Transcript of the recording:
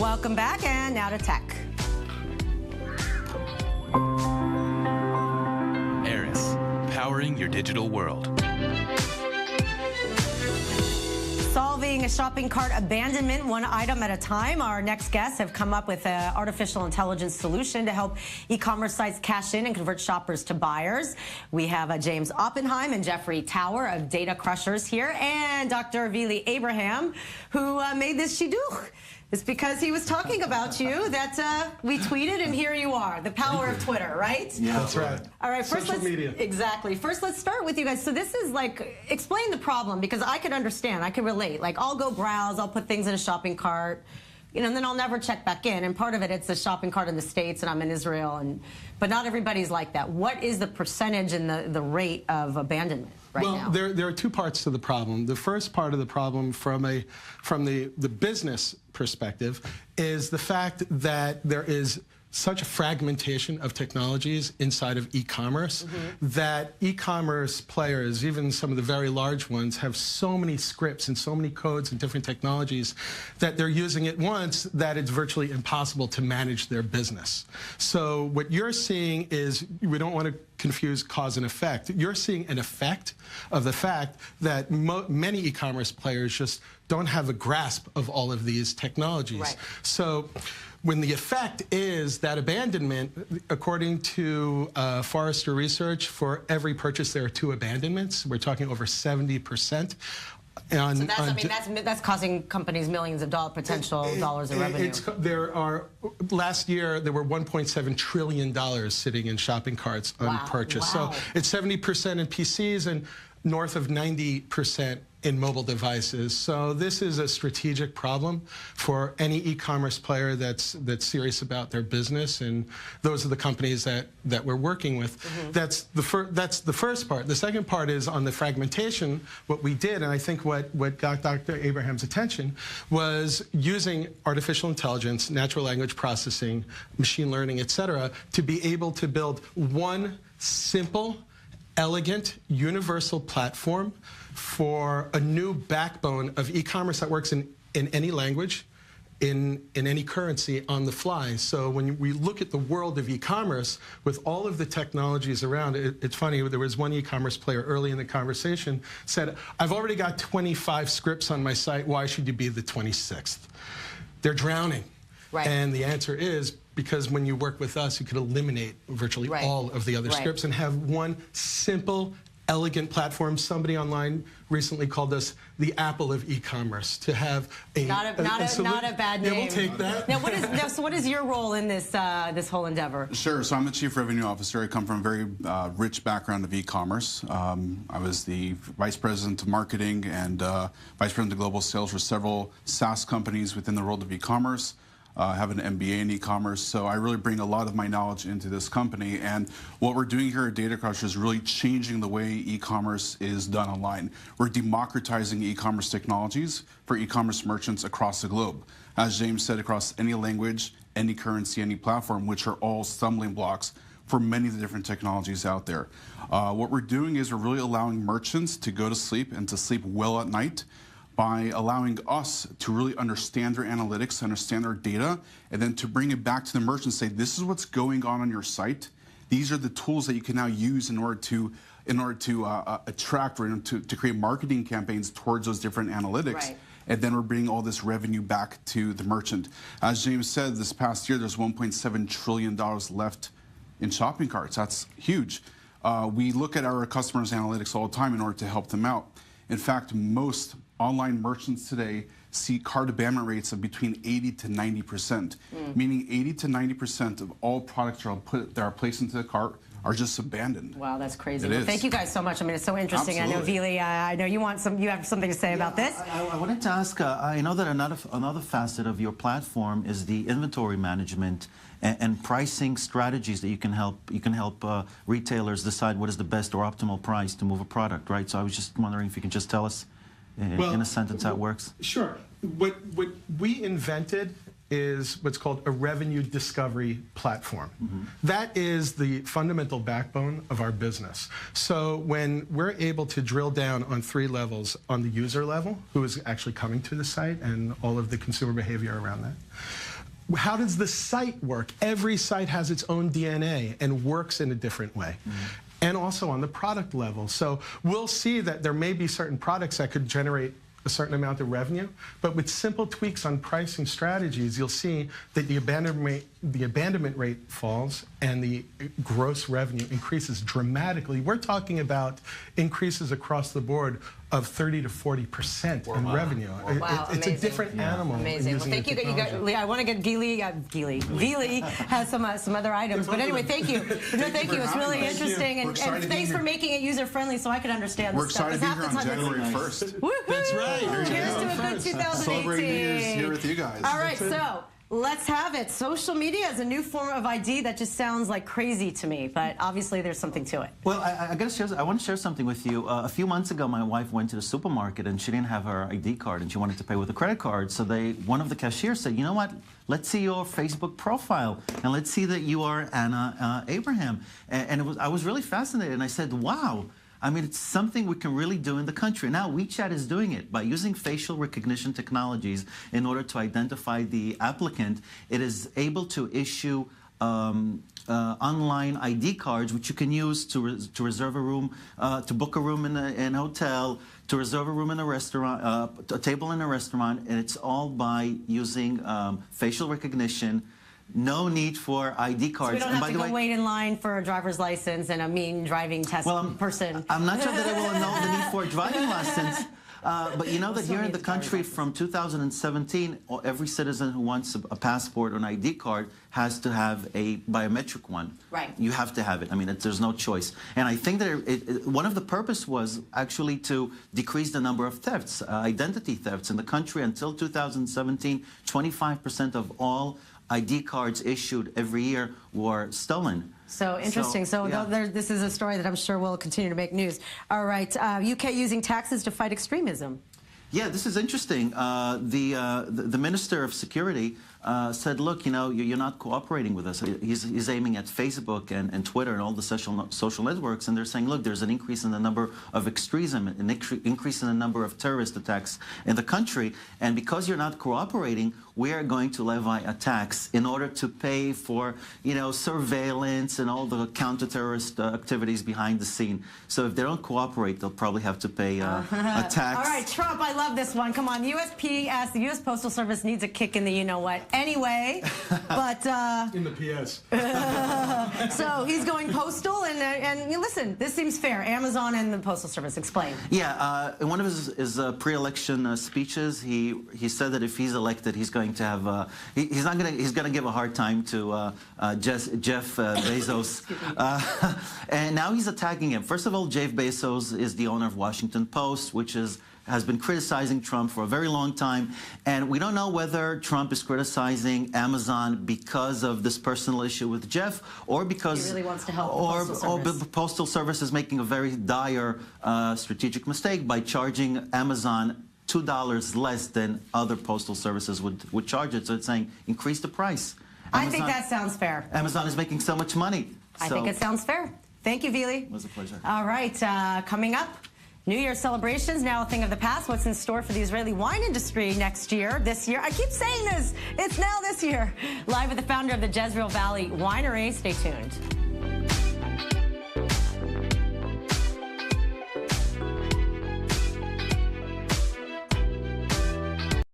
Welcome back, and now to tech. Eris, powering your digital world. Solving shopping cart abandonment one item at a time. Our next guests have come up with an artificial intelligence solution to help e-commerce sites cash in and convert shoppers to buyers. We have James Oppenheim and Jeffrey Tower of DataCrushers here, and Dr. Vili Abraham, who made this shidduch. It's because he was talking about you that we tweeted, and here you are. The power of Twitter, right? Yeah, that's right. All right, first Social media. Exactly. First, let's start with you guys. So this is like, explain the problem, because I could understand, I can relate. Like, I'll go browse, I'll put things in a shopping cart, you know, and then I'll never check back in. And part of it, it's a shopping cart in the States, and I'm in Israel, but not everybody's like that. What is the percentage and the rate of abandonment right now? Well, there are two parts to the problem. The first part of the problem from the business perspective is the fact that there is such a fragmentation of technologies inside of e-commerce that e-commerce players, even some of the very large ones, have so many scripts and so many codes and different technologies that they're using at once that it's virtually impossible to manage their business. So what you're seeing is, we don't want to confuse cause and effect. You're seeing an effect of the fact that many e-commerce players just don't have a grasp of all of these technologies. Right. So when the effect is that abandonment, according to Forrester research, for every purchase there are 2 abandonments. We're talking over 70%. So that's costing companies millions of potential dollars of revenue. Last year, there were $1.7 trillion sitting in shopping carts unpurchased. Wow. So it's 70% in PCs and north of 90% in mobile devices. So this is a strategic problem for any e-commerce player that's serious about their business, and those are the companies that we're working with. That's the first part. The second part is on the fragmentation. What we did, and I think what got Dr. Abraham's attention, was using artificial intelligence, natural language processing, machine learning, etc., to be able to build one simple, elegant, universal platform for a new backbone of e-commerce that works in any language, in any currency, on the fly. So when we look at the world of e-commerce, with all of the technologies around, it's funny, there was one e-commerce player early in the conversation said, I've already got 25 scripts on my site, why should you be the 26th? They're drowning. Right. And the answer is, because when you work with us, you could eliminate virtually all of the other scripts and have one simple, elegant platform. Somebody online recently called us the Apple of e-commerce, to have not a bad name. Yeah, we'll take that. Now, so what is your role in this this whole endeavor? Sure. So I'm the Chief Revenue Officer. I come from a very rich background of e-commerce. I was the Vice President of Marketing and Vice President of Global Sales for several SaaS companies within the world of e-commerce. I have an MBA in e-commerce, so I really bring a lot of my knowledge into this company. And what we're doing here at DataCrushers is really changing the way e-commerce is done online. We're democratizing e-commerce technologies for e-commerce merchants across the globe. As James said, across any language, any currency, any platform, which are all stumbling blocks for many of the different technologies out there. What we're doing is we're really allowing merchants to go to sleep and to sleep well at night, by allowing us to really understand their analytics, understand their data, and then to bring it back to the merchant and say, this is what's going on your site. These are the tools that you can now use in order to attract or to create marketing campaigns towards those different analytics. Right. And then we're bringing all this revenue back to the merchant. As James said, this past year, there's $1.7 trillion left in shopping carts. That's huge. We look at our customers' analytics all the time in order to help them out. In fact, most online merchants today see cart abandonment rates of between 80 to 90%, meaning 80 to 90% of all products that are placed into the cart are just abandoned. Wow, that's crazy. Well, thank you guys so much. I mean, it's so interesting. Absolutely. I know, Vili, I know you have something to say about this. I wanted to ask, I know that another facet of your platform is the inventory management and pricing strategies that you can help retailers decide what is the best or optimal price to move a product, right? So I was just wondering if you could just tell us in a sentence how it works. Sure. What we invented is what's called a revenue discovery platform. That is the fundamental backbone of our business. So when we're able to drill down on 3 levels, on the user level, who is actually coming to the site and all of the consumer behavior around that, how does the site work? Every site has its own DNA and works in a different way. And also on the product level. So we'll see that there may be certain products that could generate a certain amount of revenue, but with simple tweaks on pricing strategies, you'll see that the abandonment rate falls and the gross revenue increases dramatically. We're talking about increases across the board of 30 to 40% in revenue. Wow, it's a different animal. Amazing. Well, thank you. I want to get Gili has some other items, but anyway, thank you. No, thank you. It's really interesting, and thanks for making it user friendly so I can understand. We're excited to be here on January 1st. That's right. Cheers to a good 2018. Celebrating New Year's here with you guys. All right, so let's have it. Social media is a new form of ID that just sounds like crazy to me, but obviously there's something to it. Well, I want to share something with you. A few months ago, my wife went to the supermarket and she didn't have her ID card and she wanted to pay with a credit card. So one of the cashiers said, you know what? Let's see your Facebook profile and let's see that you are Anna Abraham. And I was really fascinated. And I said, wow. I mean, it's something we can really do in the country. Now, WeChat is doing it by using facial recognition technologies in order to identify the applicant. It is able to issue online ID cards, which you can use to reserve a room, to book a room in a hotel, to reserve a room in a restaurant, a table in a restaurant, and it's all by using facial recognition. No need for ID cards. So we don't have to go wait in line for a driver's license and a mean driving test person. I'm not sure that I will know the need for a driving license. But you know that here in the country from 2017, every citizen who wants a passport or an ID card has to have a biometric one. Right. You have to have it. I mean, there's no choice. And I think that one of the purpose was actually to decrease the number of thefts, identity thefts in the country. Until 2017, 25% of all ID cards issued every year were stolen. So interesting. So yeah. This is a story that I'm sure will continue to make news. All right. UK using taxes to fight extremism. Yeah, this is interesting. The Minister of Security said, look, you know, you're not cooperating with us. He's aiming at Facebook and Twitter and all the social networks, and they're saying, look, there's an increase in the number of extremism, an increase in the number of terrorist attacks in the country, and because you're not cooperating, we are going to levy a tax in order to pay for, you know, surveillance and all the counter-terrorist activities behind the scene. So if they don't cooperate, they'll probably have to pay a tax. All right, Trump, I love this one. Come on, USPS, the U.S. Postal Service needs a kick in the you-know-what. Anyway, but... in the PS. So he's going postal, and listen, this seems fair. Amazon and the Postal Service, explain. Yeah, in one of his pre-election speeches, he said that if he's elected, he's going to have he's going to give a hard time to Jeff Bezos, and now he's attacking him. First of all, Jeff Bezos is the owner of Washington Post, which has been criticizing Trump for a very long time, and we don't know whether Trump is criticizing Amazon because of this personal issue with Jeff, or because he really wants to help the Postal Service is making a very dire strategic mistake by charging Amazon $2 less than other postal services would charge it. So it's saying increase the price. I think that sounds fair. Amazon is making so much money. I think it sounds fair. Thank you, Vili. It was a pleasure. All right, coming up, New Year's celebrations, now a thing of the past. What's in store for the Israeli wine industry this year? I keep saying this. It's now this year. Live with the founder of the Jezreel Valley Winery. Stay tuned.